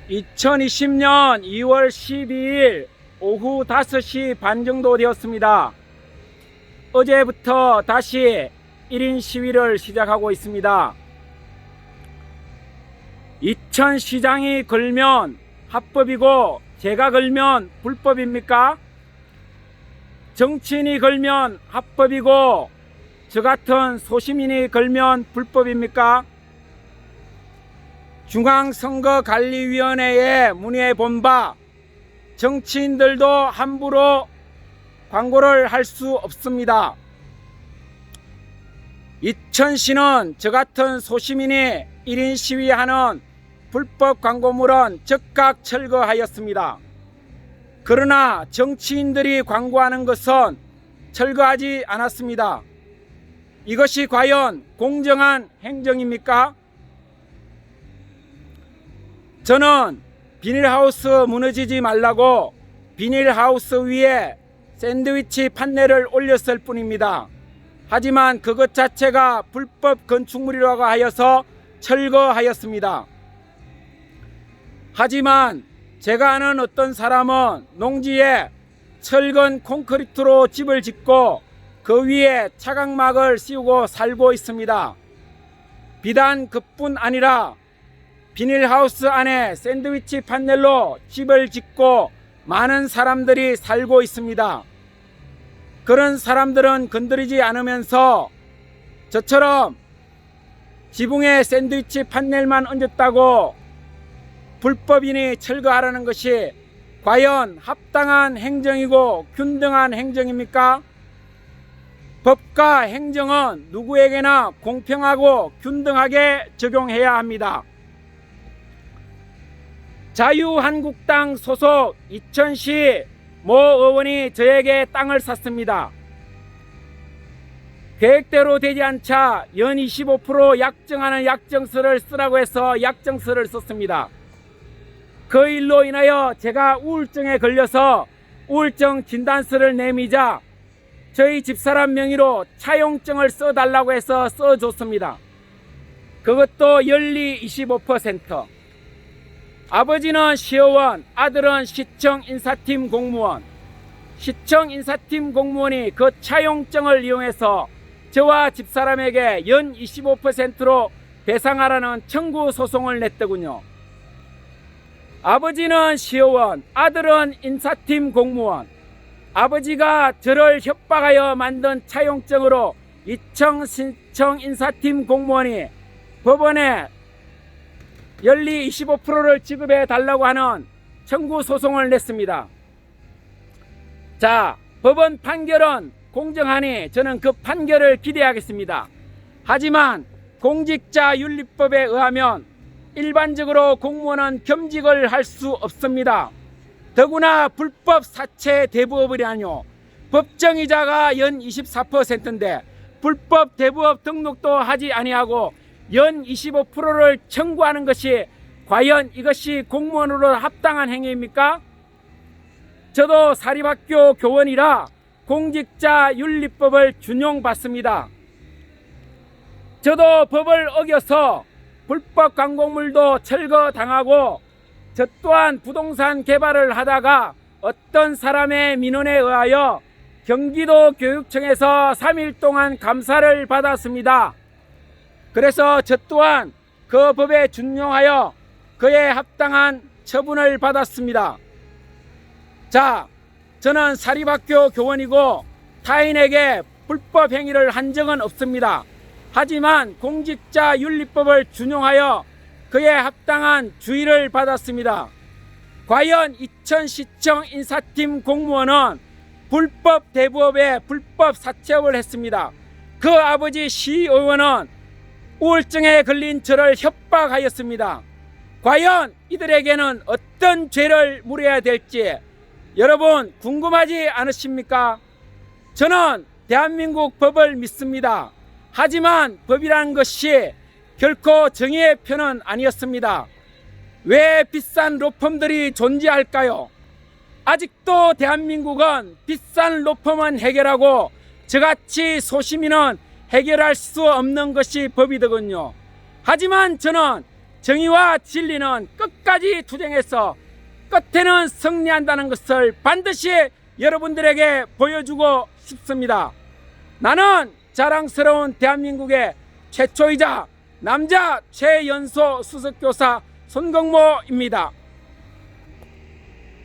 2020년 2월 12일 오후 5시 반 정도 되었습니다. 어제부터 다시 1인 시위를 시작하고 있습니다. 이천시장이 걸면 합법이고 제가 걸면 불법입니까? 정치인이 걸면 합법이고 저 같은 소시민이 걸면 불법입니까? 중앙선거관리위원회에 문의해 본 바 정치인들도 함부로 광고를 할 수 없습니다. 이천시는 저 같은 소시민이 1인 시위하는 불법 광고물은 즉각 철거하였습니다. 그러나 정치인들이 광고하는 것은 철거하지 않았습니다. 이것이 과연 공정한 행정입니까? 저는 비닐하우스 무너지지 말라고 비닐하우스 위에 샌드위치 판넬을 올렸을 뿐입니다. 하지만 그것 자체가 불법 건축물이라고 하여서 철거하였습니다. 하지만 제가 아는 어떤 사람은 농지에 철근 콘크리트로 집을 짓고 그 위에 차각막을 씌우고 살고 있습니다. 비단 그뿐 아니라 비닐하우스 안에 샌드위치 판넬로 집을 짓고 많은 사람들이 살고 있습니다. 그런 사람들은 건드리지 않으면서 저처럼 지붕에 샌드위치 판넬만 얹었다고 불법이니 철거하라는 것이 과연 합당한 행정이고 균등한 행정입니까? 법과 행정은 누구에게나 공평하고 균등하게 적용해야 합니다. 자유한국당 소속 이천시 모 의원이 저에게 땅을 샀습니다. 계획대로 되지 않자 연 25% 약정하는 약정서를 쓰라고 해서 약정서를 썼습니다. 그 일로 인하여 제가 우울증에 걸려서 우울증 진단서를 내미자 저희 집사람 명의로 차용증을 써달라고 해서 써줬습니다. 그것도 연리 25%. 아버지는 시의원, 아들은 시청 인사팀 공무원. 시청 인사팀 공무원이 그 차용증을 이용해서 저와 집사람에게 연 25%로 배상하라는 청구 소송을 냈더군요. 아버지는 시의원, 아들은 인사팀 공무원. 아버지가 저를 협박하여 만든 차용증으로 시청 인사팀 공무원이 법원에 연리 25%를 지급해 달라고 하는 청구 소송을 냈습니다. 자, 법원 판결은 공정하니 저는 그 판결을 기대하겠습니다. 하지만 공직자윤리법에 의하면 일반적으로 공무원은 겸직을 할 수 없습니다. 더구나 불법 사채 대부업이라뇨. 법정이자가 연 24%인데 불법 대부업 등록도 하지 아니하고 연 25%를 청구하는 것이 과연 이것이 공무원으로 합당한 행위입니까? 저도 사립학교 교원이라 공직자윤리법을 준용받습니다. 저도 법을 어겨서 불법 광고물도 철거당하고 저 또한 부동산 개발을 하다가 어떤 사람의 민원에 의하여 경기도 교육청에서 3일 동안 감사를 받았습니다. 그래서 저 또한 그 법에 준용하여 그에 합당한 처분을 받았습니다. 자, 저는 사립학교 교원이고 타인에게 불법 행위를 한 적은 없습니다. 하지만 공직자윤리법을 준용하여 그에 합당한 주의를 받았습니다. 과연 이천시청 인사팀 공무원은 불법 대부업에 불법 사채업을 했습니다. 그 아버지 시의원은 우울증에 걸린 저를 협박하였습니다. 과연 이들에게는 어떤 죄를 물어야 될지 여러분 궁금하지 않으십니까? 저는 대한민국 법을 믿습니다. 하지만 법이라는 것이 결코 정의의 편은 아니었습니다. 왜 비싼 로펌들이 존재할까요? 아직도 대한민국은 비싼 로펌은 해결하고 저같이 소시민은 해결할 수 없는 것이 법이더군요. 하지만 저는 정의와 진리는 끝까지 투쟁해서 끝에는 승리한다는 것을 반드시 여러분들에게 보여주고 싶습니다. 나는 자랑스러운 대한민국의 최초이자 남자 최연소 수석교사 손경모입니다.